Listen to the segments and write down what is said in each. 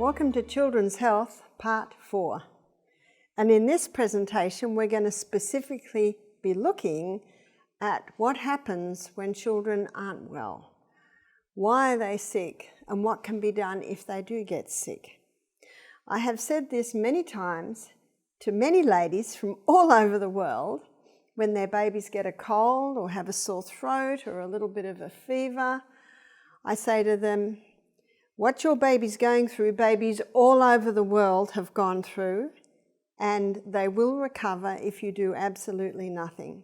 Welcome to Children's Health, Part 4. And in this presentation, we're going to specifically be looking at what happens when children aren't well. Why are they sick, and what can be done if they do get sick? I have said this many times to many ladies from all over the world when their babies get a cold or have a sore throat or a little bit of a fever. I say to them, what your baby's going through, babies all over the world have gone through, and they will recover if you do absolutely nothing.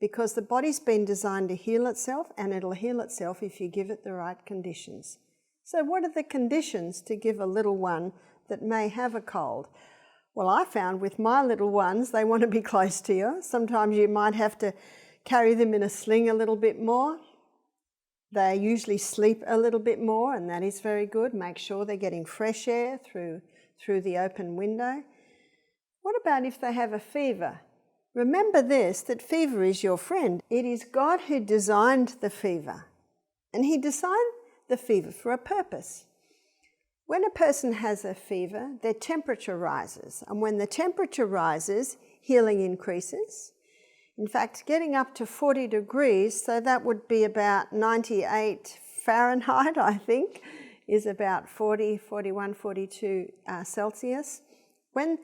Because the body's been designed to heal itself, and it'll heal itself if you give it the right conditions. So what are the conditions to give a little one that may have a cold? Well, I found with my little ones, they want to be close to you. Sometimes you might have to carry them in a sling a little bit more. They usually sleep a little bit more, and that is very good. Make sure they're getting fresh air through the open window. What about if they have a fever? Remember this, that fever is your friend. It is God who designed the fever, and He designed the fever for a purpose. When a person has a fever, their temperature rises, and when the temperature rises, healing increases. In fact, getting up to 40 degrees, so that would be about 98 Fahrenheit, I think, is about 40, 41, 42 Celsius. When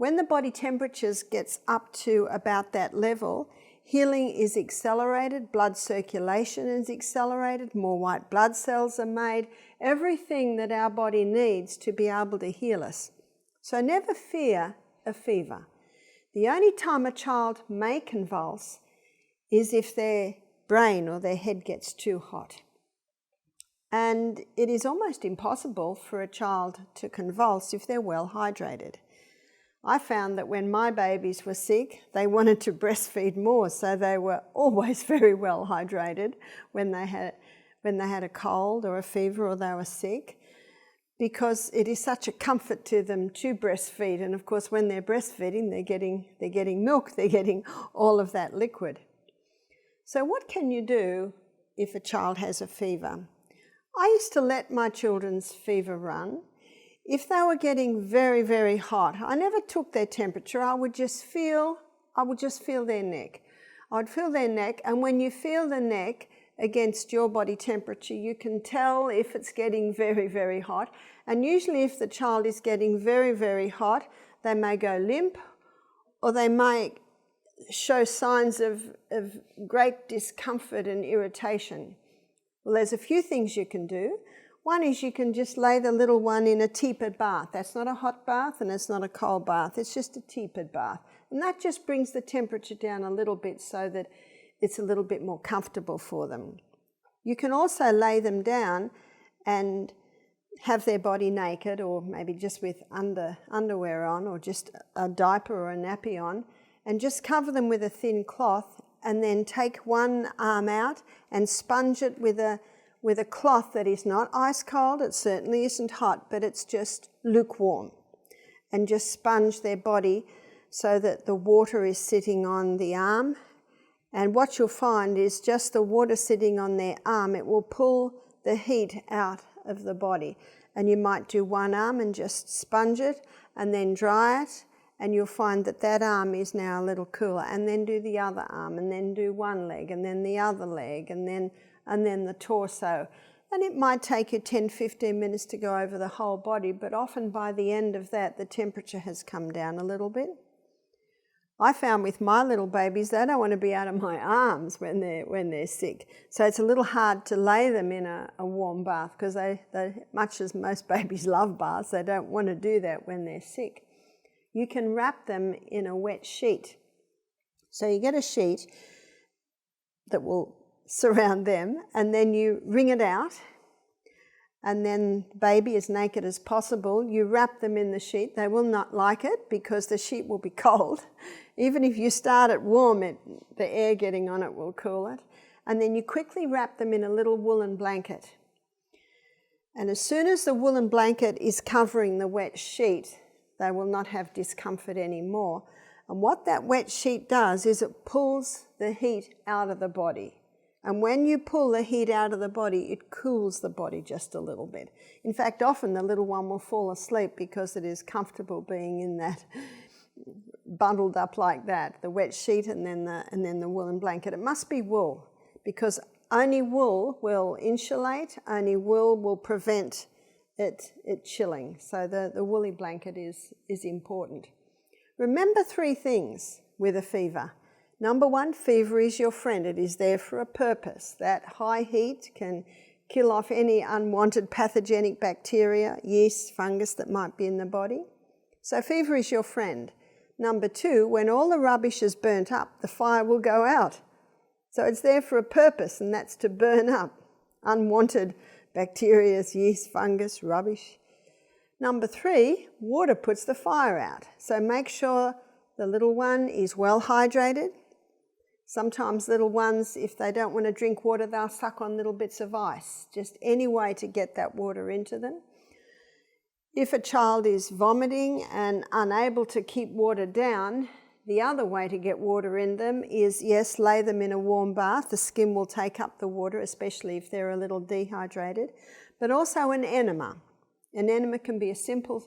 the body temperatures gets up to about that level, healing is accelerated, blood circulation is accelerated, more white blood cells are made, everything that our body needs to be able to heal us. So never fear a fever. The only time a child may convulse is if their brain or their head gets too hot. And it is almost impossible for a child to convulse if they're well hydrated. I found that when my babies were sick, they wanted to breastfeed more, so they were always very well hydrated when they had a cold or a fever or they were sick, because it is such a comfort to them to breastfeed. And of course, when they're breastfeeding, they're getting milk, they're getting all of that liquid. So what can you do if a child has a fever? I used to let my children's fever run. If they were getting very, very hot, I never took their temperature. I would just feel their neck. I would feel their neck, and when you feel the neck against your body temperature, you can tell if it's getting very, very hot. And usually if the child is getting very, very hot, they may go limp, or they may show signs of great discomfort and irritation. Well, there's a few things you can do. One is you can just lay the little one in a tepid bath. That's not a hot bath and it's not a cold bath, it's just a tepid bath. And that just brings the temperature down a little bit so that it's a little bit more comfortable for them. You can also lay them down and have their body naked, or maybe just with underwear on, or just a diaper or a nappy on, and just cover them with a thin cloth, and then take one arm out and sponge it with a cloth that is not ice cold. It certainly isn't hot, but it's just lukewarm. And just sponge their body so that the water is sitting on the arm. And what you'll find is just the water sitting on their arm, it will pull the heat out of the body. And you might do one arm and just sponge it and then dry it, and you'll find that that arm is now a little cooler. And then do the other arm, and then do one leg, and then the other leg, and then the torso. And it might take you 10-15 minutes to go over the whole body, but often by the end of that, the temperature has come down a little bit. I found with my little babies, they don't want to be out of my arms when they're sick. So it's a little hard to lay them in a warm bath, because they, much as most babies love baths, they don't want to do that when they're sick. You can wrap them in a wet sheet. So you get a sheet that will surround them, and then you wring it out, and then baby as naked as possible, you wrap them in the sheet. They will not like it because the sheet will be cold. Even if you start it warm, the air getting on it will cool it. And then you quickly wrap them in a little woolen blanket. And as soon as the woolen blanket is covering the wet sheet, they will not have discomfort anymore. And what that wet sheet does is it pulls the heat out of the body. And when you pull the heat out of the body, it cools the body just a little bit. In fact, often the little one will fall asleep because it is comfortable being in that, bundled up like that, the wet sheet and then the woolen blanket. It must be wool, because only wool will insulate, only wool will prevent it chilling. So the woolly blanket is important. Remember 3 things with a fever. Number 1, fever is your friend. It is there for a purpose. That high heat can kill off any unwanted pathogenic bacteria, yeast, fungus that might be in the body. So fever is your friend. Number 2, when all the rubbish is burnt up, the fire will go out. So it's there for a purpose, and that's to burn up unwanted bacteria, yeast, fungus, rubbish. Number 3, water puts the fire out. So make sure the little one is well hydrated. Sometimes little ones, if they don't want to drink water, they'll suck on little bits of ice. Just any way to get that water into them. If a child is vomiting and unable to keep water down, the other way to get water in them is, yes, lay them in a warm bath. The skin will take up the water, especially if they're a little dehydrated. But also an enema. An enema can be a simple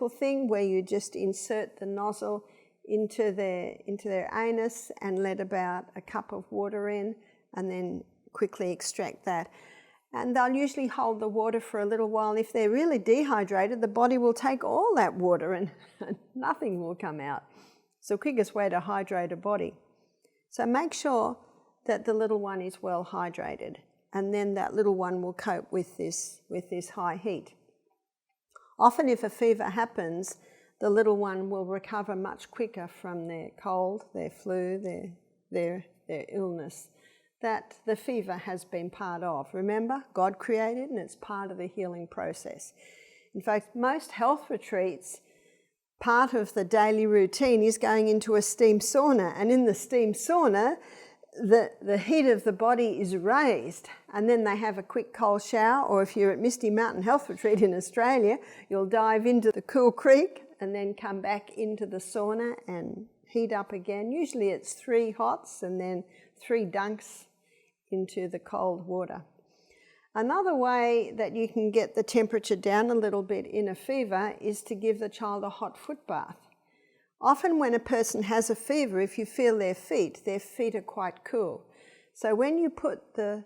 thing where you just insert the nozzle into their anus and let about a cup of water in, and then quickly extract that. And they'll usually hold the water for a little while. If they're really dehydrated, the body will take all that water and nothing will come out. It's the quickest way to hydrate a body. So make sure that the little one is well hydrated, and then that little one will cope with this high heat. Often if a fever happens, the little one will recover much quicker from their cold, their flu, their illness, that the fever has been part of. Remember, God created, and it's part of the healing process. In fact, most health retreats, part of the daily routine is going into a steam sauna, and in the steam sauna, the heat of the body is raised, and then they have a quick cold shower, or if you're at Misty Mountain Health Retreat in Australia, you'll dive into the cool creek and then come back into the sauna and heat up again. Usually it's 3 hots and then 3 dunks into the cold water. Another way that you can get the temperature down a little bit in a fever is to give the child a hot foot bath. Often when a person has a fever, if you feel their feet are quite cool. So when you put the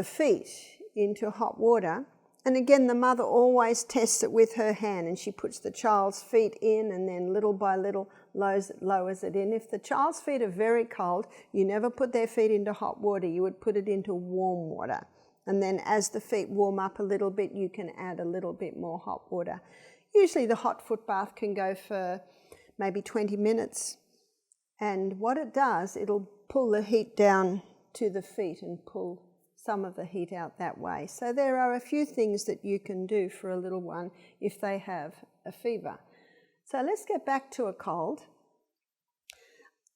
feet into hot water, and again the mother always tests it with her hand, and she puts the child's feet in and then little by little lowers it in. If the child's feet are very cold, you never put their feet into hot water, you would put it into warm water. And then as the feet warm up a little bit, you can add a little bit more hot water. Usually the hot foot bath can go for maybe 20 minutes. And what it does, it'll pull the heat down to the feet and pull some of the heat out that way. So there are a few things that you can do for a little one if they have a fever. So let's get back to a cold.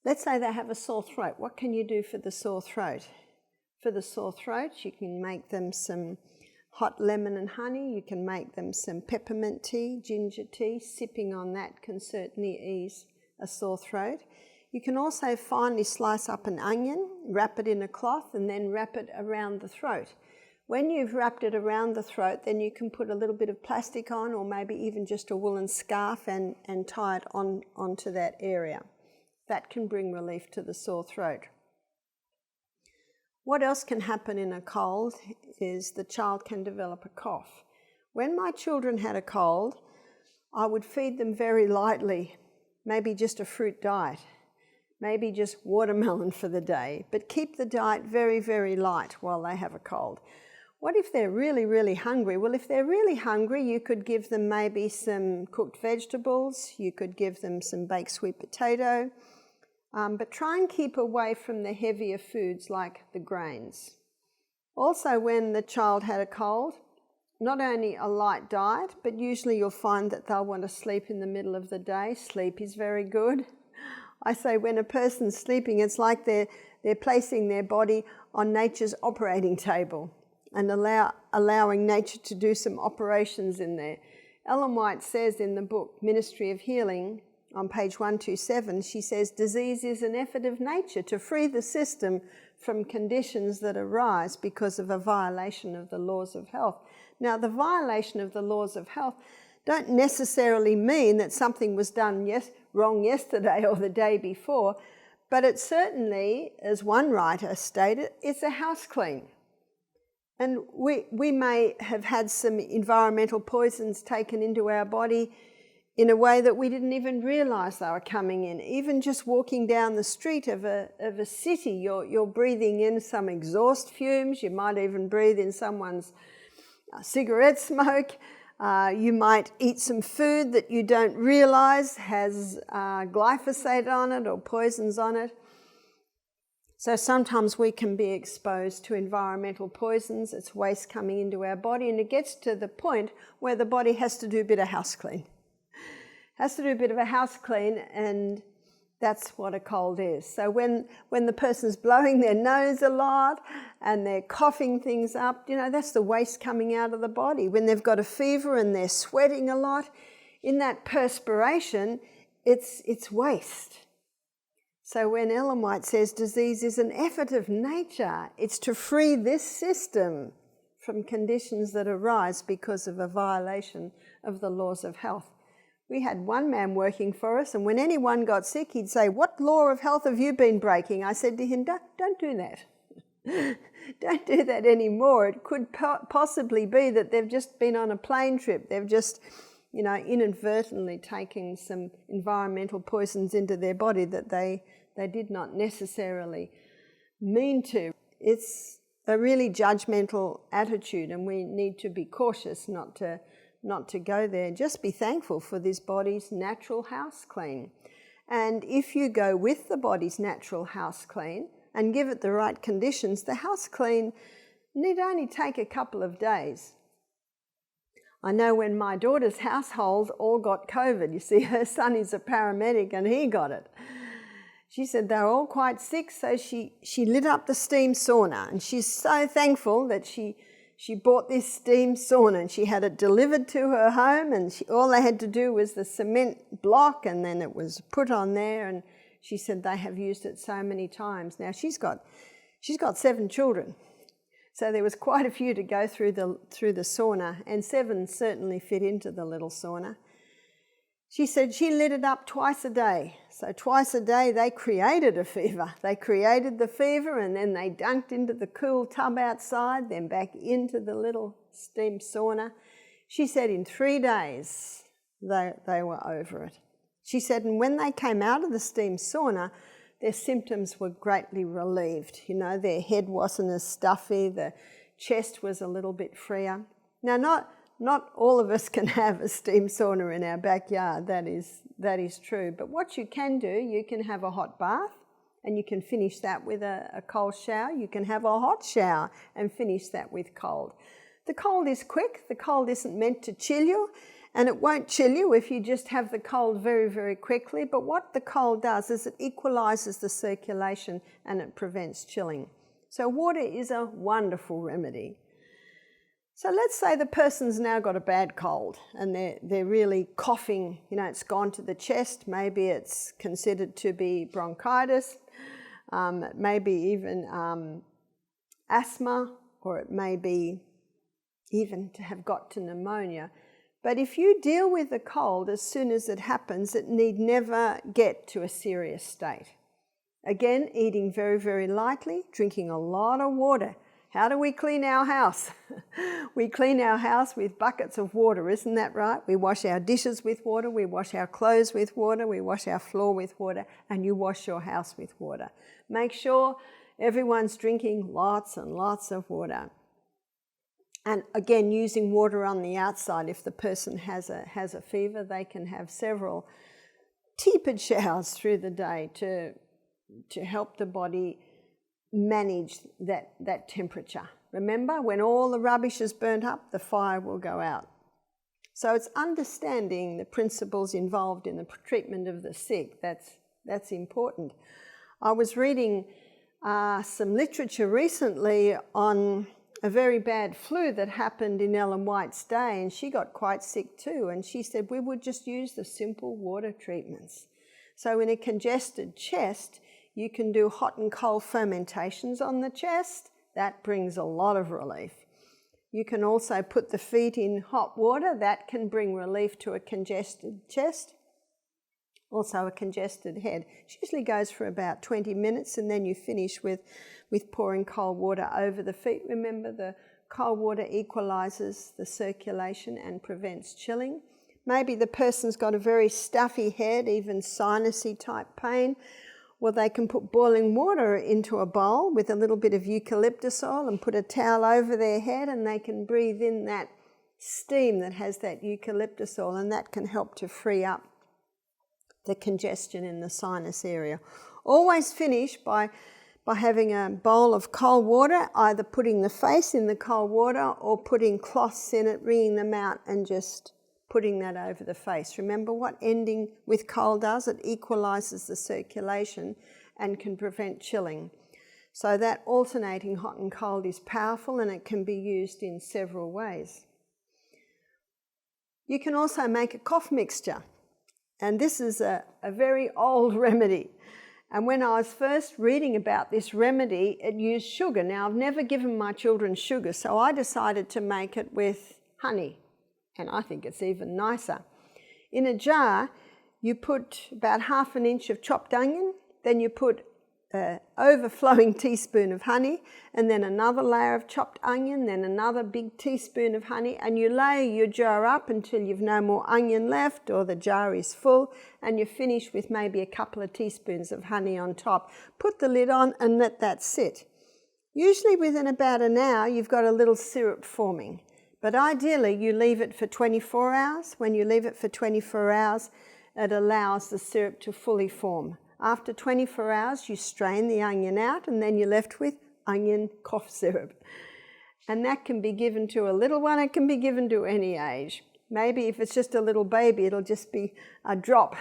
Let's say they have a sore throat. What can you do for the sore throat? For the sore throat, you can make them some hot lemon and honey. You can make them some peppermint tea, ginger tea. Sipping on that can certainly ease a sore throat. You can also finely slice up an onion, wrap it in a cloth, and then wrap it around the throat. When you've wrapped it around the throat, then you can put a little bit of plastic on, or maybe even just a woolen scarf, and tie it onto that area. That can bring relief to the sore throat. What else can happen in a cold is the child can develop a cough. When my children had a cold, I would feed them very lightly, maybe just a fruit diet, maybe just watermelon for the day, but keep the diet very, very light while they have a cold. What if they're really, really hungry? Well, if they're really hungry, you could give them maybe some cooked vegetables, you could give them some baked sweet potato, but try and keep away from the heavier foods like the grains. Also, when the child had a cold, not only a light diet, but usually you'll find that they'll want to sleep in the middle of the day. Sleep is very good. I say when a person's sleeping, it's like they're placing their body on nature's operating table and allowing nature to do some operations in there. Ellen White says in the book Ministry of Healing on page 127, she says, disease is an effort of nature to free the system from conditions that arise because of a violation of the laws of health. Now, the violation of the laws of health don't necessarily mean that something was done wrong yesterday or the day before, but it certainly, as one writer stated, it's a house clean. And we may have had some environmental poisons taken into our body in a way that we didn't even realise they were coming in. Even just walking down the street of a city, you're breathing in some exhaust fumes. You might even breathe in someone's cigarette smoke. You might eat some food that you don't realise has glyphosate on it or poisons on it. So sometimes we can be exposed to environmental poisons. It's waste coming into our body, and it gets to the point where the body has to do a bit of house clean. Has to do a bit of a house clean, and that's what a cold is. So when the person's blowing their nose a lot and they're coughing things up, that's the waste coming out of the body. When they've got a fever and they're sweating a lot, in that perspiration, it's waste. So when Ellen White says disease is an effort of nature, it's to free this system from conditions that arise because of a violation of the laws of health. We had one man working for us, and when anyone got sick, he'd say, "What law of health have you been breaking?" I said to him, don't do that. Don't do that anymore. It could possibly be that they've just been on a plane trip. They've just, inadvertently taken some environmental poisons into their body that they did not necessarily mean to. It's a really judgmental attitude, and we need to be cautious not to go there. Just be thankful for this body's natural house clean. And if you go with the body's natural house clean and give it the right conditions, the house clean need only take a couple of days. I know when my daughter's household all got COVID, you see, her son is a paramedic and he got it. She said they were all quite sick, so she lit up the steam sauna, and she's so thankful that she bought this steam sauna, and she had it delivered to her home, and all they had to do was the cement block, and then it was put on there, and she said they have used it so many times. Now she's got 7 children, so there was quite a few to go through the sauna, and 7 certainly fit into the little sauna. She said she lit it up twice a day. So twice a day they created a fever. They created the fever, and then they dunked into the cool tub outside, then back into the little steam sauna. She said in 3 days they were over it. She said, and when they came out of the steam sauna, their symptoms were greatly relieved. Their head wasn't as stuffy, the chest was a little bit freer. Now, not all of us can have a steam sauna in our backyard, that is true. But what you can do, you can have a hot bath and you can finish that with a cold shower. You can have a hot shower and finish that with cold. The cold is quick, the cold isn't meant to chill you, and it won't chill you if you just have the cold very, very quickly. But what the cold does is it equalises the circulation and it prevents chilling. So water is a wonderful remedy. So let's say the person's now got a bad cold and they're really coughing, it's gone to the chest, maybe it's considered to be bronchitis, it may be even asthma, or it may be even to have got to pneumonia. But if you deal with the cold as soon as it happens, it need never get to a serious state. Again, eating very, very lightly, drinking a lot of water. How do we clean our house? We clean our house with buckets of water, isn't that right? We wash our dishes with water, we wash our clothes with water, we wash our floor with water, and you wash your house with water. Make sure everyone's drinking lots and lots of water. And again, using water on the outside. If the person has a fever, they can have several tepid showers through the day to help the body manage that temperature. Remember, when all the rubbish is burnt up, the fire will go out. So it's understanding the principles involved in the treatment of the sick. That's important. I was reading some literature recently on a very bad flu that happened in Ellen White's day, and she got quite sick too, and she said we would just use the simple water treatments. So in a congested chest, you can do hot and cold fermentations on the chest. That brings a lot of relief. You can also put the feet in hot water. That can bring relief to a congested chest. Also a congested head. It usually goes for about 20 minutes, and then you finish with pouring cold water over the feet. Remember, the cold water equalises the circulation and prevents chilling. Maybe the person's got a very stuffy head, even sinusy type pain. Well, they can put boiling water into a bowl with a little bit of eucalyptus oil and put a towel over their head, and they can breathe in that steam that has that eucalyptus oil, and that can help to free up the congestion in the sinus area. Always finish by having a bowl of cold water, either putting the face in the cold water or putting cloths in it, wringing them out and just putting that over the face. Remember what ending with cold does? It equalises the circulation and can prevent chilling. So that alternating hot and cold is powerful, and it can be used in several ways. You can also make a cough mixture. And this is a very old remedy. And when I was first reading about this remedy, it used sugar. Now, I've never given my children sugar, so I decided to make it with honey. And I think it's even nicer. In a jar, you put about 1/2 inch of chopped onion, then you put an overflowing teaspoon of honey, and then another layer of chopped onion, then another big teaspoon of honey, and you layer your jar up until you've no more onion left or the jar is full, and you finish with maybe a couple of teaspoons of honey on top. Put the lid on and let that sit. Usually within about an hour, you've got a little syrup forming. But ideally, you leave it for 24 hours. When you leave it for 24 hours, it allows the syrup to fully form. After 24 hours, you strain the onion out, and then you're left with onion cough syrup. And that can be given to a little one. It can be given to any age. Maybe if it's just a little baby, it'll just be a drop.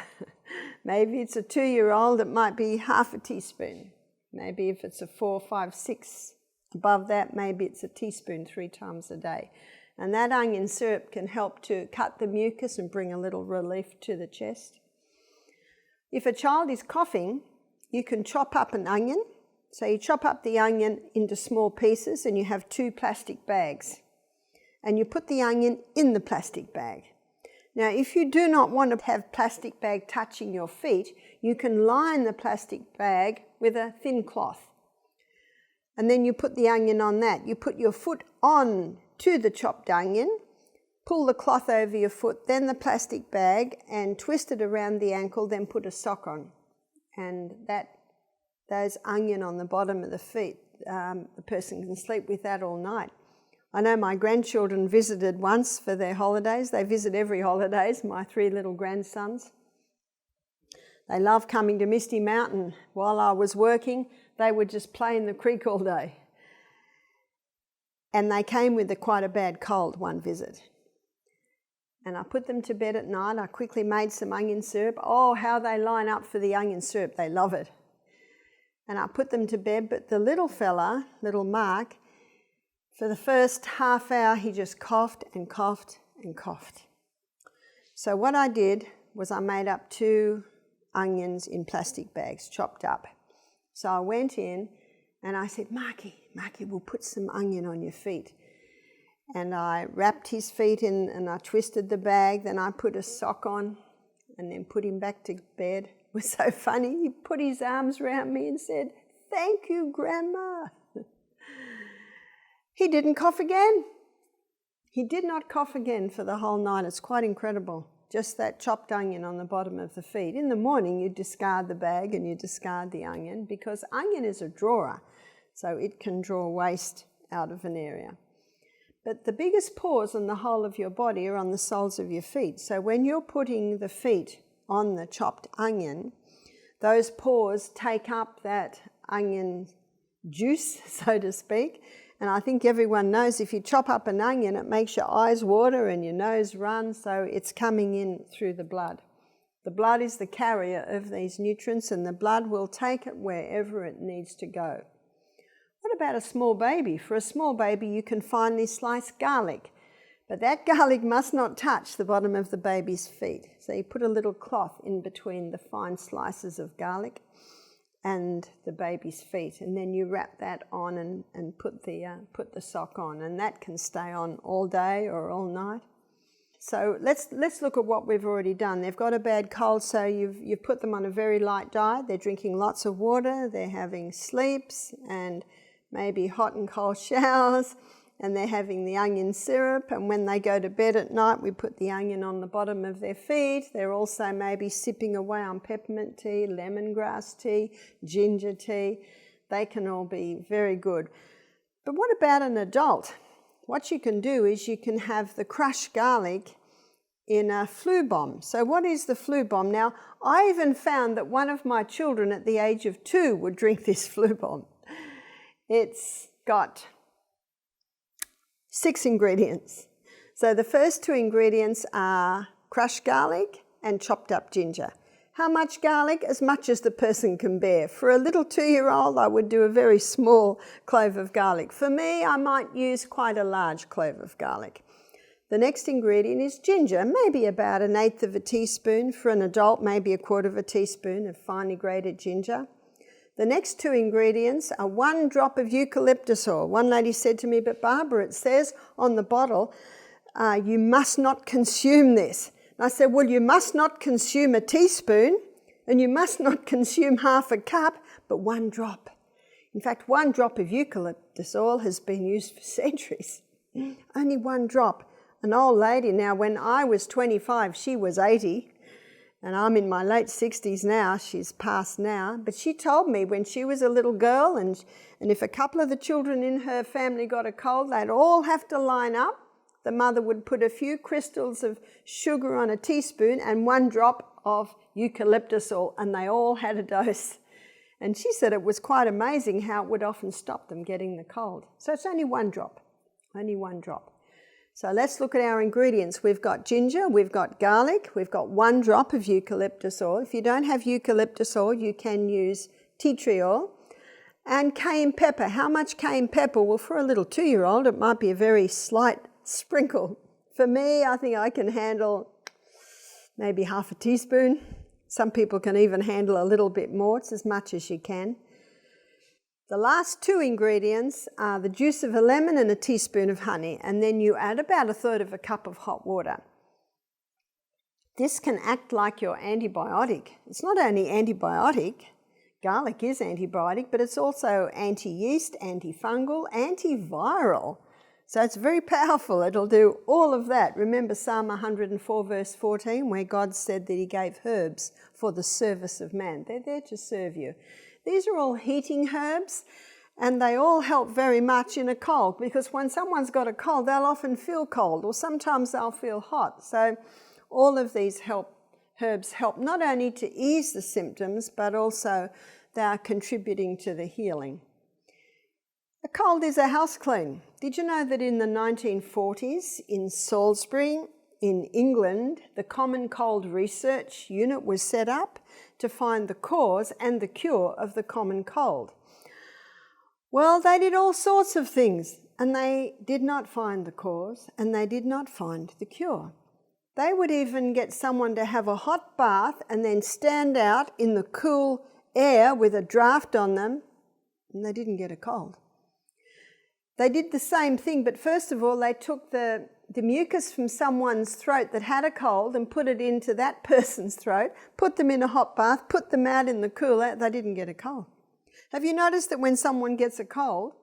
Maybe it's a 2-year-old, it might be 1/2 teaspoon. Maybe if it's a 4, 5, 6 above that, maybe it's a teaspoon 3 times a day. And that onion syrup can help to cut the mucus and bring a little relief to the chest. If a child is coughing, you can chop up an onion. So you chop up the onion into small pieces, and you have 2 plastic bags. And you put the onion in the plastic bag. Now, if you do not want to have plastic bag touching your feet, you can line the plastic bag with a thin cloth. And then you put the onion on that. You put your foot on to the chopped onion, pull the cloth over your foot, then the plastic bag, and twist it around the ankle, then put a sock on. And those onion on the bottom of the feet, the person can sleep with that all night. I know my grandchildren visited once for their holidays. They visit every holidays, my 3 little grandsons. They love coming to Misty Mountain. While I was working, they would just play in the creek all day. And they came with quite a bad cold one visit. And I put them to bed at night. I quickly made some onion syrup. Oh, how they line up for the onion syrup. They love it. And I put them to bed, but the little fella, little Mark, for the first half hour, he just coughed and coughed and coughed. So what I did was I made up 2 onions in plastic bags, chopped up. So I went in and I said, Marky, we'll put some onion on your feet. And I wrapped his feet in and I twisted the bag. Then I put a sock on and then put him back to bed. It was so funny. He put his arms around me and said, "Thank you, Grandma." He didn't cough again. He did not cough again for the whole night. It's quite incredible. Just that chopped onion on the bottom of the feet. In the morning, you discard the bag and you discard the onion, because onion is a drawer, so it can draw waste out of an area. But the biggest pores on the whole of your body are on the soles of your feet. So when you're putting the feet on the chopped onion, those pores take up that onion juice, so to speak. And I think everyone knows if you chop up an onion, it makes your eyes water and your nose run, so it's coming in through the blood. The blood is the carrier of these nutrients, and the blood will take it wherever it needs to go. What about a small baby? For a small baby, you can finely slice garlic, but that garlic must not touch the bottom of the baby's feet. So you put a little cloth in between the fine slices of garlic and the baby's feet, and then you wrap that on and put the sock on, and that can stay on all day or all night. So let's look at what we've already done. They've got a bad cold, so you've put them on a very light diet. They're drinking lots of water, they're having sleeps and maybe hot and cold showers, and they're having the onion syrup, and when they go to bed at night we put the onion on the bottom of their feet. They're also maybe sipping away on peppermint tea, lemongrass tea, ginger tea. They can all be very good. But what about an adult? What you can do is you can have the crushed garlic in a flu bomb. So what is the flu bomb? Now, I even found that one of my children at the age of 2 would drink this flu bomb. It's got 6 ingredients. So the first 2 ingredients are crushed garlic and chopped up ginger. How much garlic? As much as the person can bear. For a little 2-year-old, I would do a very small clove of garlic. For me, I might use quite a large clove of garlic. The next ingredient is ginger, maybe about 1/8 of a teaspoon. For an adult, maybe 1/4 of a teaspoon of finely grated ginger. The next 2 ingredients are 1 drop of eucalyptus oil. One lady said to me, "But Barbara, it says on the bottle, you must not consume this." And I said, well, you must not consume a teaspoon, and you must not consume half a cup, but 1 drop. In fact, 1 drop of eucalyptus oil has been used for centuries. Only 1 drop. An old lady, now when I was 25, she was 80, and I'm in my late 60s now, she's passed now, but she told me when she was a little girl, and if a couple of the children in her family got a cold, they'd all have to line up. The mother would put a few crystals of sugar on a teaspoon and 1 drop of eucalyptus oil, and they all had a dose. And she said it was quite amazing how it would often stop them getting the cold. So it's only 1 drop, only 1 drop. So let's look at our ingredients. We've got ginger, we've got garlic, we've got 1 drop of eucalyptus oil. If you don't have eucalyptus oil, you can use tea tree oil. And cayenne pepper. How much cayenne pepper? Well, for a little 2-year-old, it might be a very slight sprinkle. For me, I think I can handle maybe half a teaspoon. Some people can even handle a little bit more. It's as much as you can. The last 2 ingredients are the juice of a lemon and a teaspoon of honey, and then you add about 1/3 of a cup of hot water. This can act like your antibiotic. It's not only antibiotic, garlic is antibiotic, but it's also anti-yeast, antifungal, antiviral. So it's very powerful. It'll do all of that. Remember Psalm 104 verse 14, where God said that he gave herbs for the service of man. They're there to serve you. These are all heating herbs, and they all help very much in a cold, because when someone's got a cold, they'll often feel cold, or sometimes they'll feel hot. So all of these herbs help not only to ease the symptoms, but also they are contributing to the healing. A cold is a house clean. Did you know that in the 1940s in Salisbury, in England, the Common Cold Research Unit was set up to find the cause and the cure of the common cold? Well, they did all sorts of things, and they did not find the cause, and they did not find the cure. They would even get someone to have a hot bath and then stand out in the cool air with a draft on them, and they didn't get a cold. They did the same thing, but first of all, they took the mucus from someone's throat that had a cold and put it into that person's throat, put them in a hot bath, put them out in the cool air. They didn't get a cold. Have you noticed that when someone gets a cold,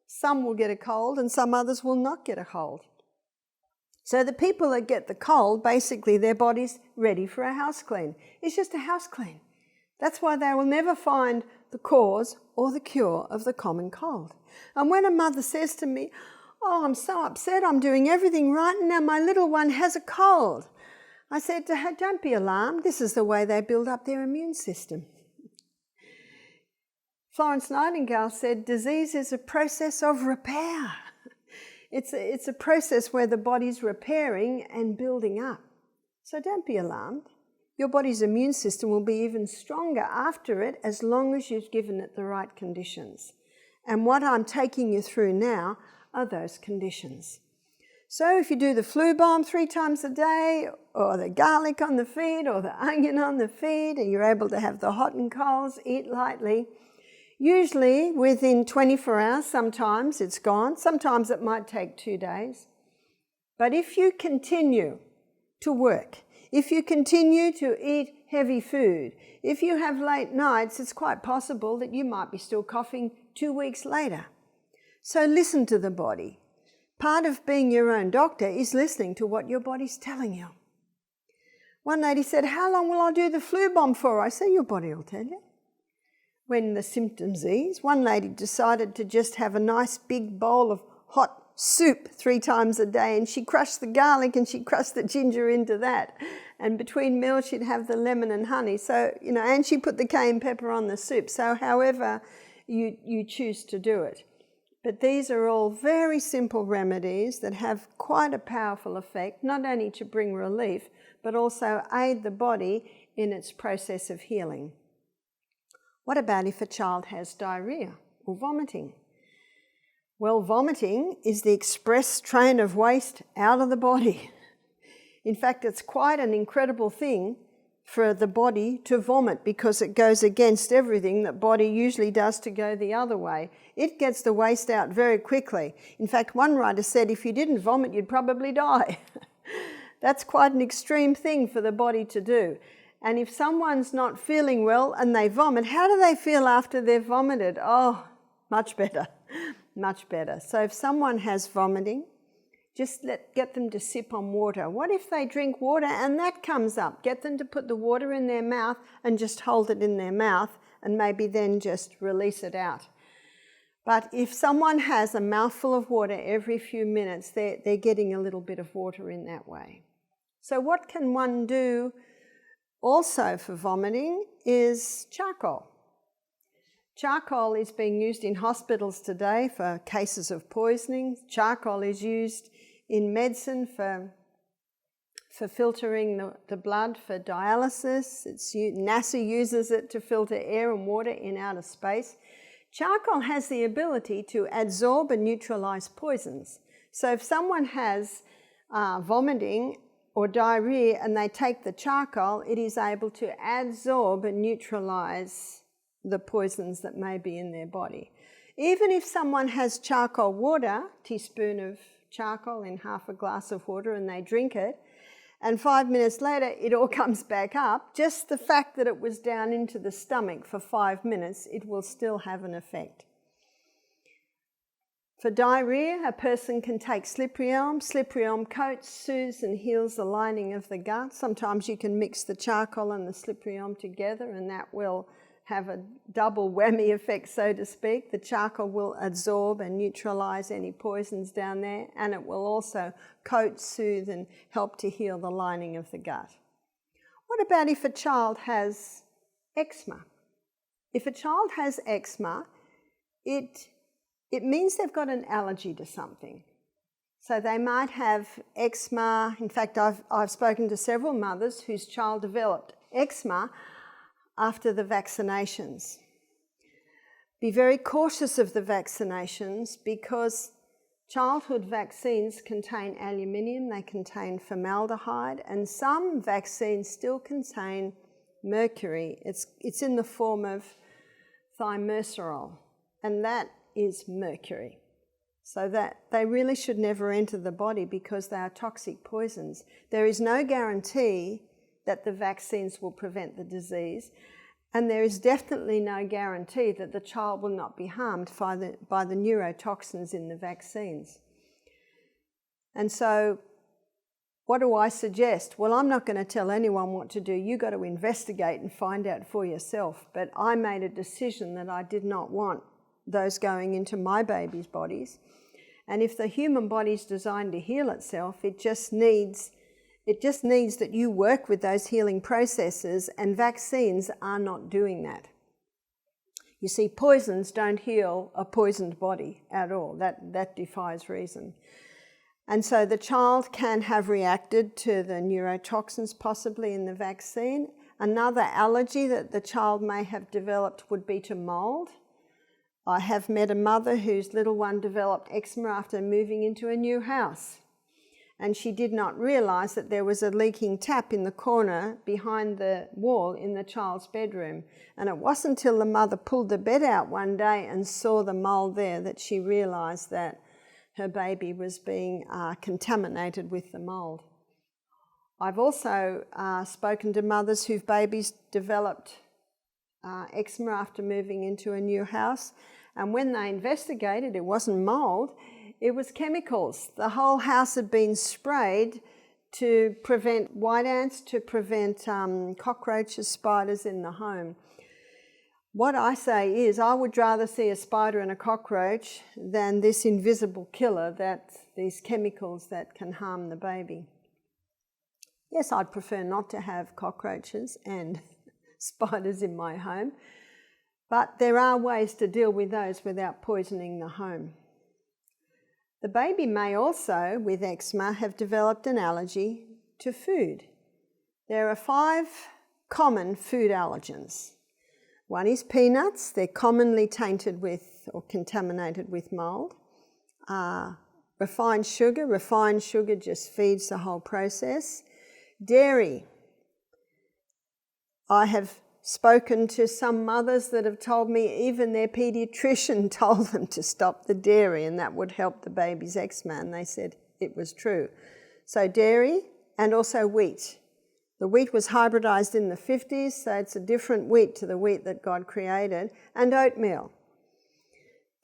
some will get a cold and some others will not get a cold? So the people that get the cold, basically their body's ready for a house clean. It's just a house clean. That's why they will never find the cause or the cure of the common cold. And when a mother says to me, "Oh, I'm so upset, I'm doing everything right, and now my little one has a cold," I said to her, "Don't be alarmed, this is the way they build up their immune system." Florence Nightingale said, "Disease is a process of repair." It's a process where the body's repairing and building up. So don't be alarmed. Your body's immune system will be even stronger after it, as long as you've given it the right conditions. And what I'm taking you through now are those conditions. So if you do the flu bomb 3 times a day, or the garlic on the feed, or the onion on the feed, and you're able to have the hot and colds, eat lightly, usually within 24 hours, sometimes it's gone. Sometimes it might take 2 days. But if you continue to work, if you continue to eat heavy food, if you have late nights, it's quite possible that you might be still coughing 2 weeks later. So listen to the body. Part of being your own doctor is listening to what your body's telling you. One lady said, "How long will I do the flu bomb for?" I said, "Your body will tell you." When the symptoms ease, one lady decided to just have a nice big bowl of hot soup 3 times a day, and she crushed the garlic and she crushed the ginger into that. And between meals she'd have the lemon and honey. So, and she put the cayenne pepper on the soup. So however you choose to do it. But these are all very simple remedies that have quite a powerful effect, not only to bring relief, but also aid the body in its process of healing. What about if a child has diarrhea or vomiting? Well, vomiting is the express train of waste out of the body. In fact, it's quite an incredible thing for the body to vomit because it goes against everything that body usually does to go the other way. It gets the waste out very quickly. In fact, one writer said if you didn't vomit, you'd probably die. That's quite an extreme thing for the body to do. And if someone's not feeling well and they vomit, how do they feel after they've vomited? Oh, much better, much better. So if someone has vomiting, just get them to sip on water. What if they drink water and that comes up? Get them to put the water in their mouth and just hold it in their mouth and maybe then just release it out. But if someone has a mouthful of water every few minutes, they're getting a little bit of water in that way. So what can one do also for vomiting is charcoal. Charcoal is being used in hospitals today for cases of poisoning. Charcoal is used in medicine for filtering the blood for dialysis. NASA uses it to filter air and water in outer space. Charcoal has the ability to absorb and neutralize poisons. So if someone has vomiting or diarrhea and they take the charcoal, it is able to absorb and neutralize the poisons that may be in their body. Even if someone has charcoal water, teaspoon of charcoal in half a glass of water, and they drink it, and 5 minutes later it all comes back up, just the fact that it was down into the stomach for 5 minutes, it will still have an effect. For diarrhea, a person can take slippery elm. Slippery elm coats, soothes and heals the lining of the gut. Sometimes you can mix the charcoal and the slippery elm together and that will have a double whammy effect, so to speak. The charcoal will absorb and neutralize any poisons down there, and it will also coat, soothe and help to heal the lining of the gut. What about if a child has eczema? If a child has eczema, it means they've got an allergy to something. So they might have eczema. In fact, I've spoken to several mothers whose child developed eczema after the vaccinations. Be very cautious of the vaccinations because childhood vaccines contain aluminium, they contain formaldehyde, and some vaccines still contain mercury. It's in the form of thimerosal, and that is mercury. So that they really should never enter the body because they are toxic poisons. There is no guarantee that the vaccines will prevent the disease, and there is definitely no guarantee that the child will not be harmed by the neurotoxins in the vaccines. And so what do I suggest? Well, I'm not going to tell anyone what to do. You've got to investigate and find out for yourself. But I made a decision that I did not want those going into my baby's bodies. And if the human body is designed to heal itself, it just needs that you work with those healing processes, and vaccines are not doing that. You see, poisons don't heal a poisoned body at all. That defies reason. And so the child can have reacted to the neurotoxins possibly in the vaccine. Another allergy that the child may have developed would be to mold. I have met a mother whose little one developed eczema after moving into a new house. And she did not realise that there was a leaking tap in the corner behind the wall in the child's bedroom. And it wasn't until the mother pulled the bed out one day and saw the mould there that she realised that her baby was being contaminated with the mould. I've also spoken to mothers whose babies developed eczema after moving into a new house, and when they investigated, it wasn't mould, it was chemicals. The whole house had been sprayed to prevent white ants, to prevent cockroaches, spiders in the home. What I say is I would rather see a spider and a cockroach than this invisible killer, these chemicals that can harm the baby. Yes, I'd prefer not to have cockroaches and spiders in my home, but there are ways to deal with those without poisoning the home. The baby may also, with eczema, have developed an allergy to food. There are 5 common food allergens. One is peanuts. They're commonly tainted with or contaminated with mould. Refined sugar just feeds the whole process. Dairy. I have spoken to some mothers that have told me even their paediatrician told them to stop the dairy and that would help the baby's eczema, and they said it was true. So dairy and also wheat. The wheat was hybridized in the 50s, so it's a different wheat to the wheat that God created, and oatmeal.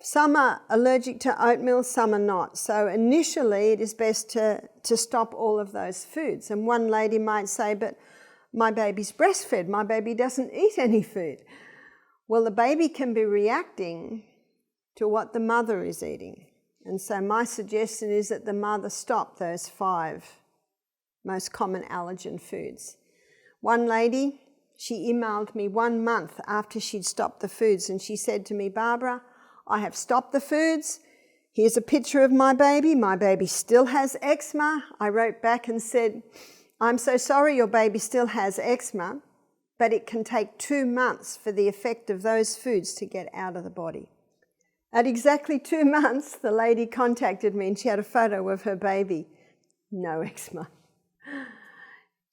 Some are allergic to oatmeal, some are not. So initially it is best to stop all of those foods. And one lady might say, but my baby's breastfed, my baby doesn't eat any food. Well, the baby can be reacting to what the mother is eating. And so my suggestion is that the mother stop those 5 most common allergen foods. One lady, she emailed me 1 month after she'd stopped the foods, and she said to me, Barbara, I have stopped the foods. Here's a picture of my baby. My baby still has eczema. I wrote back and said, I'm so sorry your baby still has eczema, but it can take 2 months for the effect of those foods to get out of the body. At exactly 2 months, the lady contacted me and she had a photo of her baby. No eczema.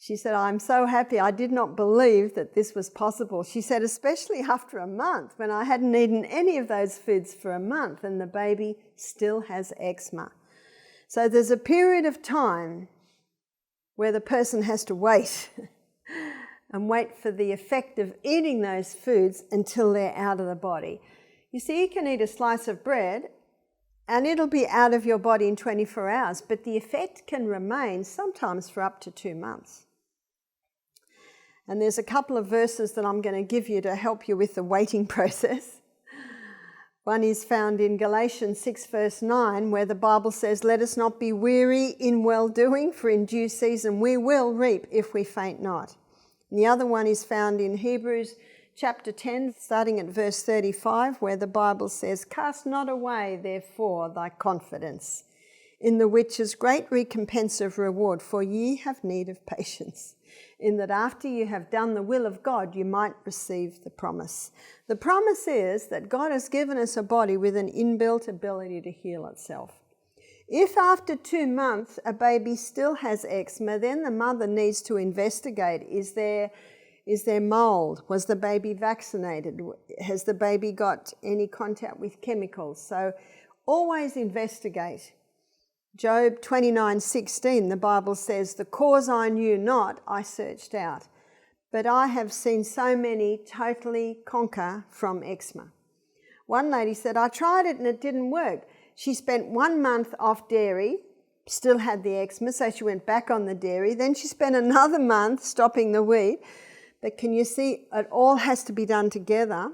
She said, I'm so happy. I did not believe that this was possible. She said, especially after a month, when I hadn't eaten any of those foods for a month and the baby still has eczema. So there's a period of time where the person has to wait and wait for the effect of eating those foods until they're out of the body. You see, you can eat a slice of bread and it'll be out of your body in 24 hours, but the effect can remain sometimes for up to 2 months. And there's a couple of verses that I'm going to give you to help you with the waiting process. One is found in Galatians 6 verse 9, where the Bible says, let us not be weary in well-doing, for in due season we will reap if we faint not. And the other one is found in Hebrews chapter 10, starting at verse 35, where the Bible says, cast not away, therefore, thy confidence, in the which is great recompense of reward, for ye have need of patience, in that after you have done the will of God, you might receive the promise. The promise is that God has given us a body with an inbuilt ability to heal itself. If after 2 months a baby still has eczema, then the mother needs to investigate, is there mold? Was the baby vaccinated? Has the baby got any contact with chemicals? So always investigate. Job 29:16, the Bible says, the cause I knew not, I searched out. But I have seen so many totally conquer from eczema. One lady said, I tried it and it didn't work. She spent 1 month off dairy, still had the eczema, so she went back on the dairy. Then she spent another month stopping the wheat. But can you see, it all has to be done together,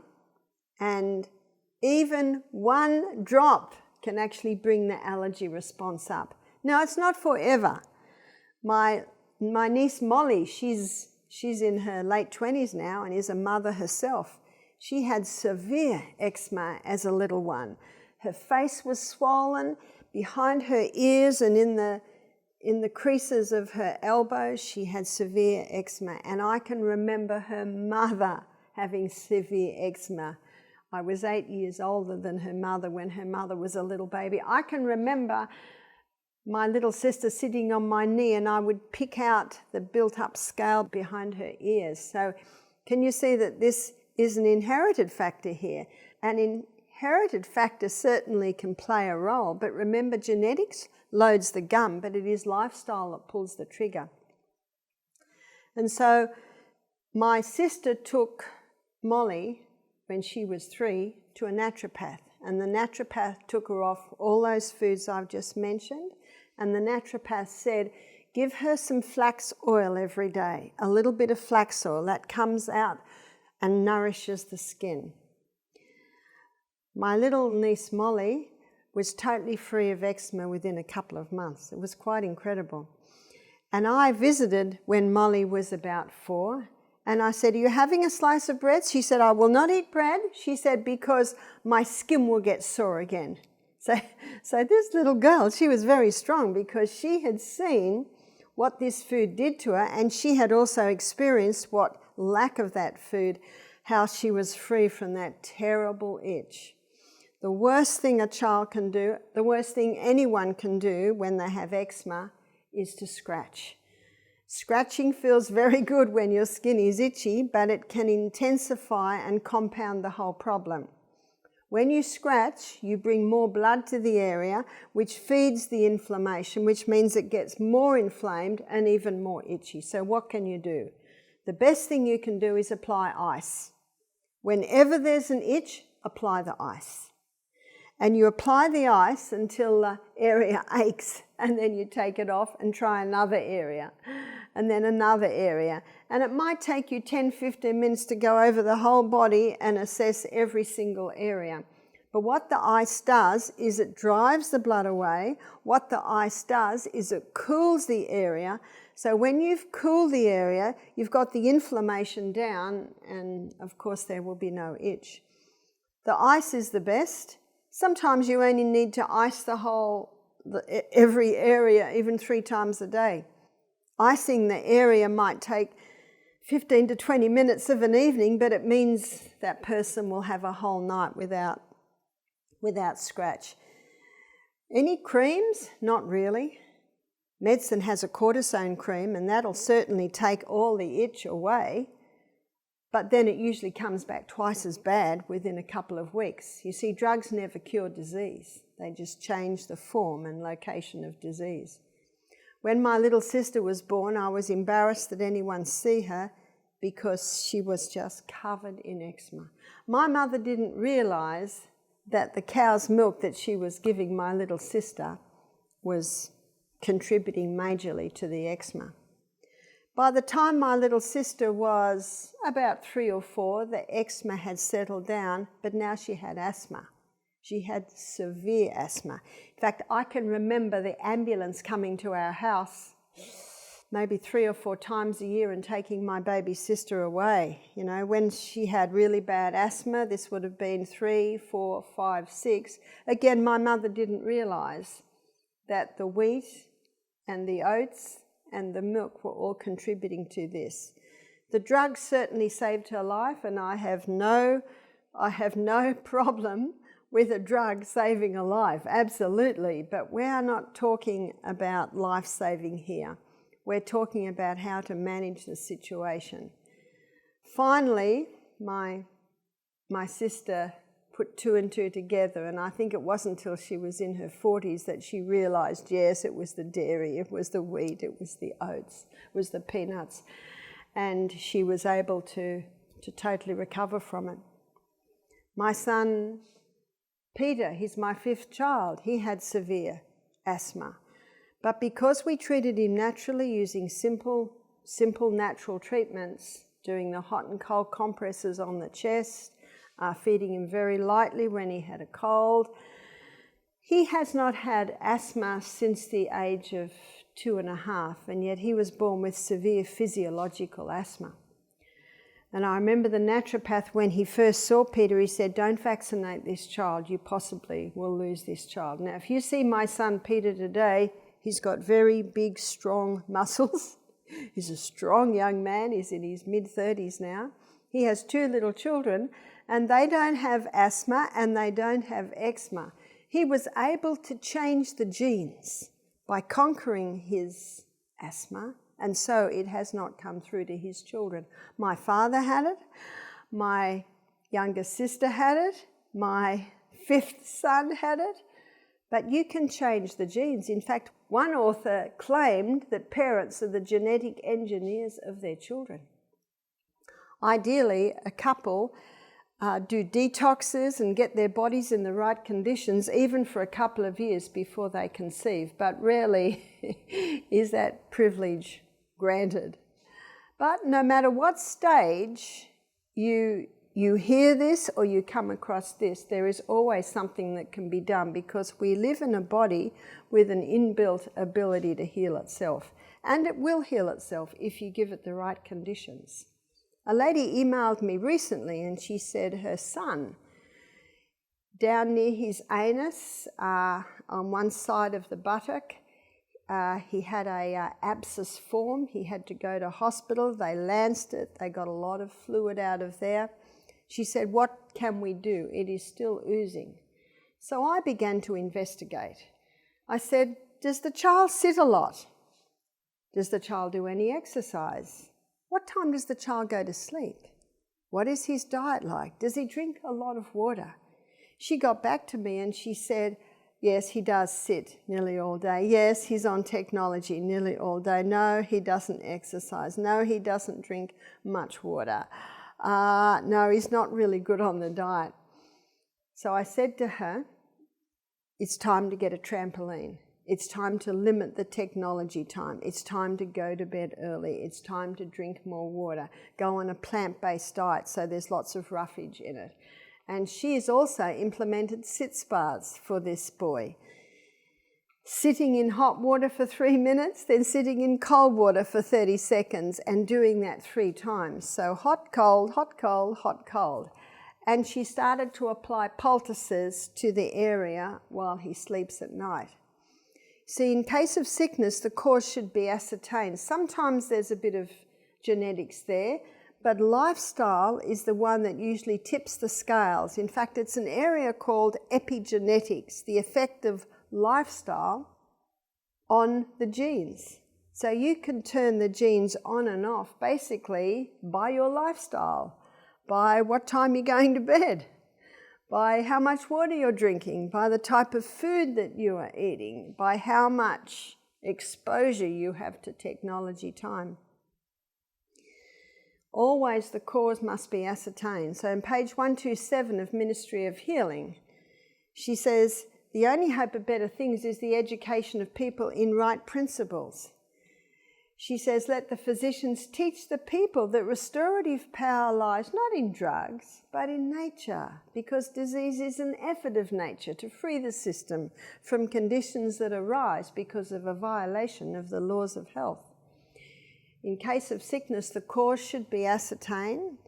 and even 1 drop can actually bring the allergy response up. Now, it's not forever. My niece Molly, she's in her late 20s now and is a mother herself. She had severe eczema as a little one. Her face was swollen, behind her ears and in the creases of her elbows, she had severe eczema. And I can remember her mother having severe eczema. I was 8 years older than her mother when her mother was a little baby. I can remember my little sister sitting on my knee, and I would pick out the built-up scale behind her ears. So can you see that this is an inherited factor here? An inherited factor certainly can play a role, but remember, genetics loads the gun, but it is lifestyle that pulls the trigger. And so my sister took Molly, when she was 3, to a naturopath, and the naturopath took her off all those foods I've just mentioned, and the naturopath said, give her some flax oil every day, a little bit of flax oil that comes out and nourishes the skin. My little niece Molly was totally free of eczema within a couple of months. It was quite incredible. And I visited when Molly was about 4, and I said, are you having a slice of bread? She said, I will not eat bread. She said, because my skin will get sore again. So this little girl, she was very strong because she had seen what this food did to her, and she had also experienced what lack of that food, how she was free from that terrible itch. The worst thing a child can do, the worst thing anyone can do when they have eczema is to scratch. Scratching feels very good when your skin is itchy, but it can intensify and compound the whole problem. When you scratch, you bring more blood to the area, which feeds the inflammation, which means it gets more inflamed and even more itchy. So what can you do? The best thing you can do is apply ice. Whenever there's an itch, apply the ice. And you apply the ice until the area aches, and then you take it off and try another area, and then another area. And it might take you 10-15 minutes to go over the whole body and assess every single area. But what the ice does is it drives the blood away. What the ice does is it cools the area. So when you've cooled the area, you've got the inflammation down, and of course there will be no itch. The ice is the best. Sometimes you only need to ice every area, even 3 times a day. Icing the area might take 15 to 20 minutes of an evening, but it means that person will have a whole night without scratch. Any creams? Not really. Medicine has a cortisone cream, and that'll certainly take all the itch away, but then it usually comes back twice as bad within a couple of weeks. You see, drugs never cure disease. They just change the form and location of disease. When my little sister was born, I was embarrassed that anyone see her because she was just covered in eczema. My mother didn't realize that the cow's milk that she was giving my little sister was contributing majorly to the eczema. By the time my little sister was about 3 or 4, the eczema had settled down, but now she had asthma. She had severe asthma. In fact, I can remember the ambulance coming to our house maybe 3 or 4 times a year and taking my baby sister away. You know, when she had really bad asthma, this would have been 3, 4, 5, 6. Again, my mother didn't realize that the wheat and the oats and the milk were all contributing to this. The drug certainly saved her life, and I have no problem with a drug saving a life, absolutely, but we are not talking about life-saving here. We're talking about how to manage the situation. Finally, my sister put 2 and 2 together, and I think it wasn't until she was in her 40s that she realised, yes, it was the dairy, it was the wheat, it was the oats, it was the peanuts, and she was able to totally recover from it. My son Peter, he's my 5th child, he had severe asthma, but because we treated him naturally using simple natural treatments, doing the hot and cold compresses on the chest, feeding him very lightly when he had a cold. He has not had asthma since the age of 2.5, and yet he was born with severe physiological asthma. And I remember the naturopath, when he first saw Peter, he said, don't vaccinate this child, you possibly will lose this child. Now, if you see my son Peter today, he's got very big, strong muscles. He's a strong young man, he's in his mid-30s now. He has 2 little children, and they don't have asthma and they don't have eczema. He was able to change the genes by conquering his asthma, and so it has not come through to his children. My father had it, my younger sister had it, my fifth son had it, but you can change the genes. In fact, one author claimed that parents are the genetic engineers of their children. Ideally, a couple do detoxes and get their bodies in the right conditions even for a couple of years before they conceive, but rarely is that privilege granted. But no matter what stage you hear this or you come across this, there is always something that can be done, because we live in a body with an inbuilt ability to heal itself, and it will heal itself if you give it the right conditions. A lady emailed me recently and she said her son, down near his anus, on one side of the buttock, he had a abscess form. He had to go to hospital. They lanced it. They got a lot of fluid out of there. She said, "What can we do? It is still oozing." So I began to investigate. I said, "Does the child sit a lot? Does the child do any exercise? What time does the child go to sleep? What is his diet like? Does he drink a lot of water?" She got back to me and she said, "Yes, he does sit nearly all day. Yes, he's on technology nearly all day. No, he doesn't exercise. No, he doesn't drink much water. No, he's not really good on the diet." So I said to her, "It's time to get a trampoline. It's time to limit the technology time. It's time to go to bed early. It's time to drink more water. Go on a plant-based diet so there's lots of roughage in it." And she has also implemented sit spas for this boy. Sitting in hot water for 3 minutes, then sitting in cold water for 30 seconds, and doing that 3 times. So hot, cold, hot, cold, hot, cold. And she started to apply poultices to the area while he sleeps at night. See, in case of sickness, the cause should be ascertained. Sometimes there's a bit of genetics there, but lifestyle is the one that usually tips the scales. In fact, it's an area called epigenetics, the effect of lifestyle on the genes. So you can turn the genes on and off basically by your lifestyle, by what time you're going to bed, by how much water you're drinking, by the type of food that you are eating, by how much exposure you have to technology time. Always the cause must be ascertained. So on page 127 of Ministry of Healing, she says, "The only hope of better things is the education of people in right principles." She says, "Let the physicians teach the people that restorative power lies not in drugs, but in nature, because disease is an effort of nature to free the system from conditions that arise because of a violation of the laws of health. In case of sickness, the cause should be ascertained,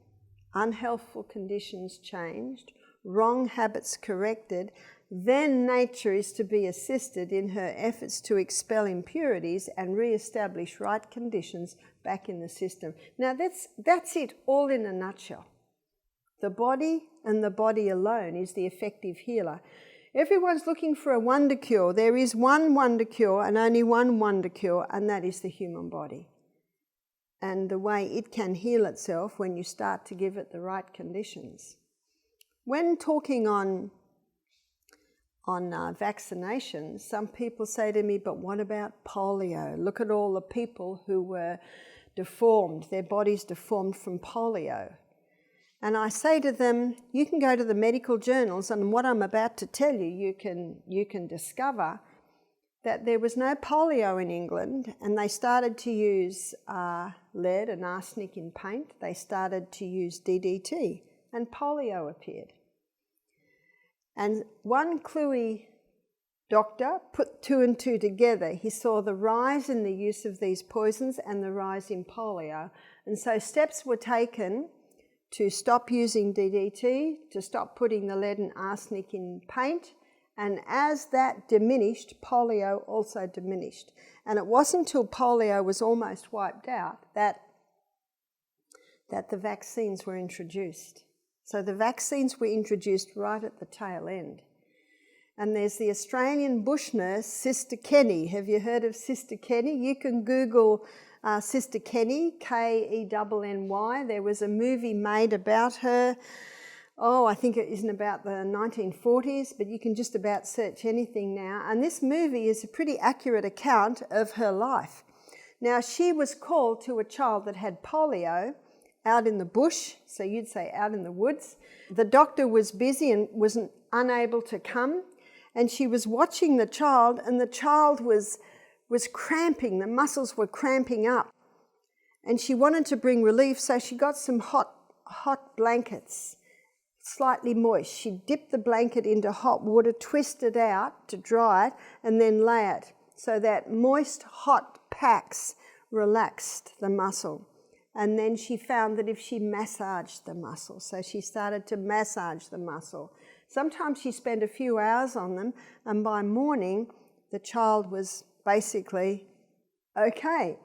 unhealthful conditions changed, wrong habits corrected, then nature is to be assisted in her efforts to expel impurities and re-establish right conditions back in the system." Now that's it, all in a nutshell. The body and the body alone is the effective healer. Everyone's looking for a wonder cure. There is one wonder cure and only one wonder cure, and that is the human body. And the way it can heal itself when you start to give it the right conditions. When talking on vaccinations, some people say to me, "But what about polio? Look at all the people who were deformed, their bodies deformed from polio." And I say to them, you can go to the medical journals, and what I'm about to tell you, you can discover that there was no polio in England, and they started to use lead and arsenic in paint. They started to use DDT, and polio appeared. And one Cluey doctor put 2 and 2 together. He saw the rise in the use of these poisons and the rise in polio. And so steps were taken to stop using DDT, to stop putting the lead and arsenic in paint. And as that diminished, polio also diminished. And it wasn't until polio was almost wiped out that the vaccines were introduced. So the vaccines were introduced right at the tail end. And there's the Australian bush nurse, Sister Kenny. Have you heard of Sister Kenny? You can Google Sister Kenny, Kenny. There was a movie made about her. I think it isn't about the 1940s, but you can just about search anything now. And this movie is a pretty accurate account of her life. Now, she was called to a child that had polio out in the bush, so you'd say out in the woods. The doctor was busy and was unable to come, and she was watching the child, and the child was cramping. The muscles were cramping up. And she wanted to bring relief, so she got some hot blankets, slightly moist. She dipped the blanket into hot water, twisted it out to dry it, and then lay it so that moist, hot packs relaxed the muscle. And then she found that if she massaged the muscle, so she started to massage the muscle. Sometimes she spent a few hours on them, and by morning, the child was basically okay.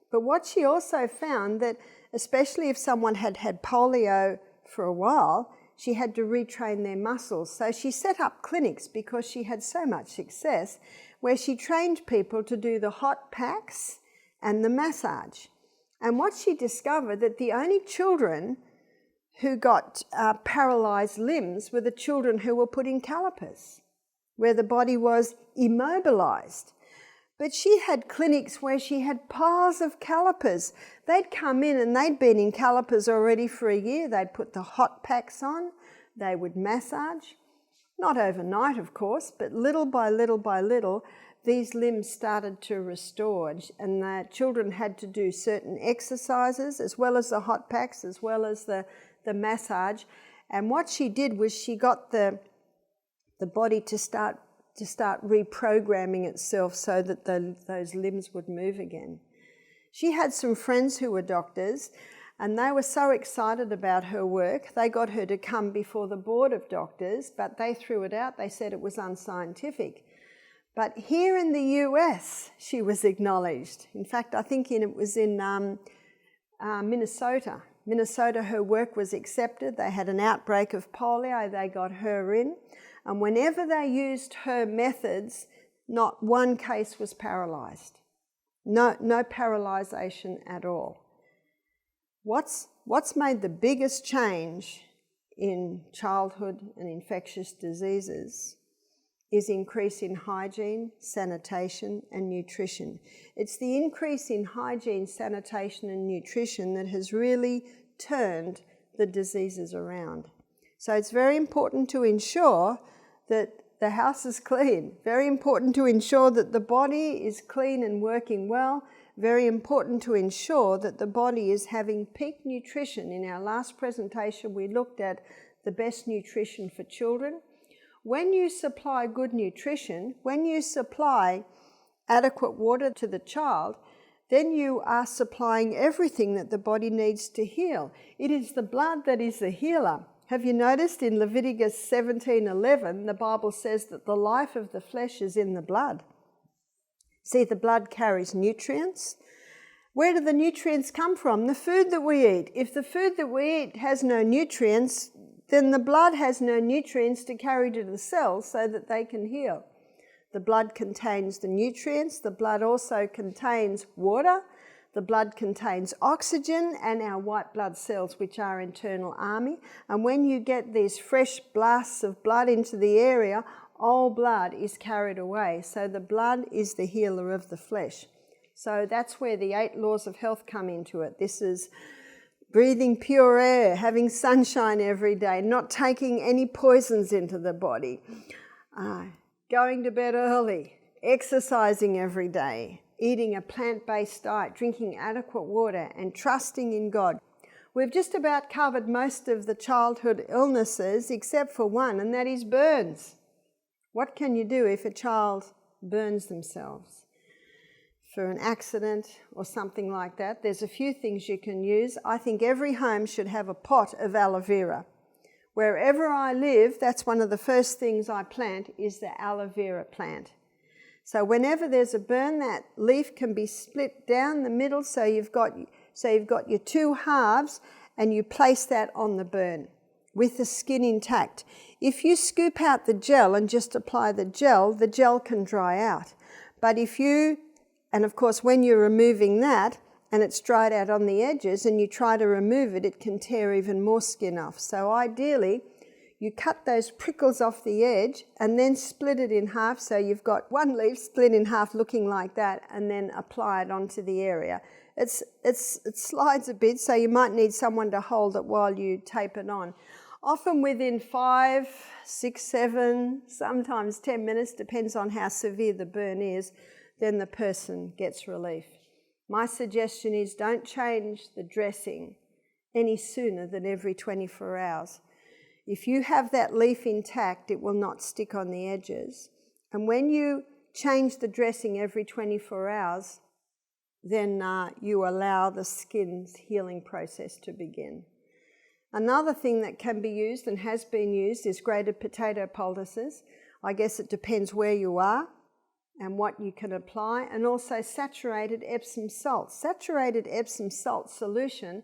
But what she also found that, especially if someone had had polio for a while, she had to retrain their muscles. So she set up clinics because she had so much success where she trained people to do the hot packs and the massage. And what she discovered that the only children who got paralysed limbs were the children who were put in calipers, where the body was immobilised. But she had clinics where she had piles of calipers. They'd come in and they'd been in calipers already for a year. They'd put the hot packs on. They would massage. Not overnight, of course, but little by little by little, these limbs started to restore. And the children had to do certain exercises as well as the hot packs, as well as the massage. And what she did was she got the body to start reprogramming itself so that those limbs would move again. She had some friends who were doctors, and they were so excited about her work, they got her to come before the board of doctors, but they threw it out. They said it was unscientific. But here in the US, she was acknowledged. In fact, I think it was in Minnesota. Minnesota, her work was accepted. They had an outbreak of polio. They got her in. And whenever they used her methods, not one case was paralysed. No paralysation at all. What's made the biggest change in childhood and infectious diseases is increase in hygiene, sanitation and nutrition. It's the increase in hygiene, sanitation and nutrition that has really turned the diseases around. So it's very important to ensure that the house is clean. Very important to ensure that the body is clean and working well. Very important to ensure that the body is having peak nutrition. In our last presentation, we looked at the best nutrition for children. When you supply good nutrition, when you supply adequate water to the child, then you are supplying everything that the body needs to heal. It is the blood that is the healer. Have you noticed in Leviticus 17:11, the Bible says that the life of the flesh is in the blood. See, the blood carries nutrients. Where do the nutrients come from? The food that we eat. If the food that we eat has no nutrients, then the blood has no nutrients to carry to the cells so that they can heal. The blood contains the nutrients. The blood also contains water. The blood contains oxygen and our white blood cells, which are internal army. And when you get these fresh blasts of blood into the area, old blood is carried away. So the blood is the healer of the flesh. So that's where the 8 laws of health come into it. This is breathing pure air, having sunshine every day, not taking any poisons into the body, going to bed early, exercising every day, eating a plant-based diet, drinking adequate water, and trusting in God. We've just about covered most of the childhood illnesses except for one, and that is burns. What can you do if a child burns themselves? For an accident or something like that, there's a few things you can use. I think every home should have a pot of aloe vera. Wherever I live, that's one of the first things I plant is the aloe vera plant. So whenever there's a burn, that leaf can be split down the middle so you've got your 2 halves and you place that on the burn. with the skin intact. If you scoop out the gel and just apply the gel can dry out. But if you, and of course when you're removing that and it's dried out on the edges and you try to remove it, it can tear even more skin off. So ideally, you cut those prickles off the edge and then split it in half, so you've got one leaf split in half looking like that, and then apply it onto the area. It slides a bit, so you might need someone to hold it while you tape it on. Often within 5, 6, 7, sometimes 10 minutes, depends on how severe the burn is, then the person gets relief. My suggestion is don't change the dressing any sooner than every 24 hours. If you have that leaf intact, it will not stick on the edges. And when you change the dressing every 24 hours, then you allow the skin's healing process to begin. Another thing that can be used and has been used is grated potato poultices. I guess it depends where you are and what you can apply, and also saturated Epsom salt. Saturated Epsom salt solution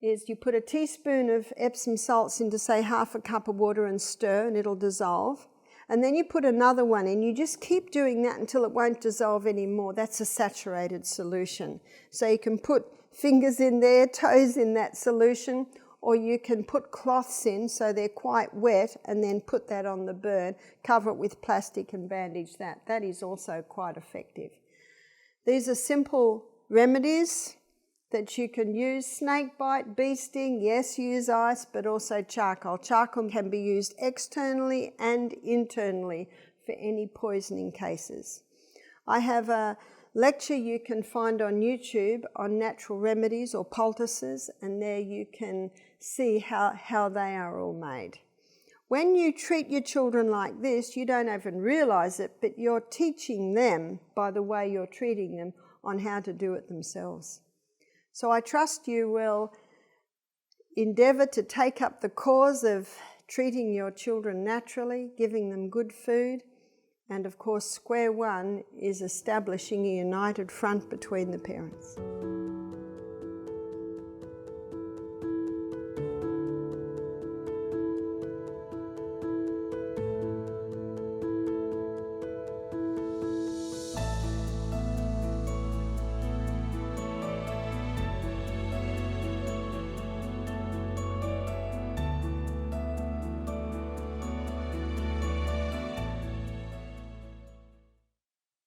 is you put a teaspoon of Epsom salts into, say, half a cup of water and stir, and it'll dissolve. And then you put another one in. You just keep doing that until it won't dissolve anymore. That's a saturated solution. So you can put fingers in there, toes in that solution, or you can put cloths in so they're quite wet and then put that on the burn, cover it with plastic and bandage that. That is also quite effective. These are simple remedies that you can use. Snake bite, bee sting, yes, use ice, but also charcoal. Charcoal can be used externally and internally for any poisoning cases. I have a lecture you can find on YouTube on natural remedies or poultices, and there you can see how they are all made. When you treat your children like this, you don't even realise it, but you're teaching them by the way you're treating them on how to do it themselves. So I trust you will endeavour to take up the cause of treating your children naturally, giving them good food, and of course square one is establishing a united front between the parents.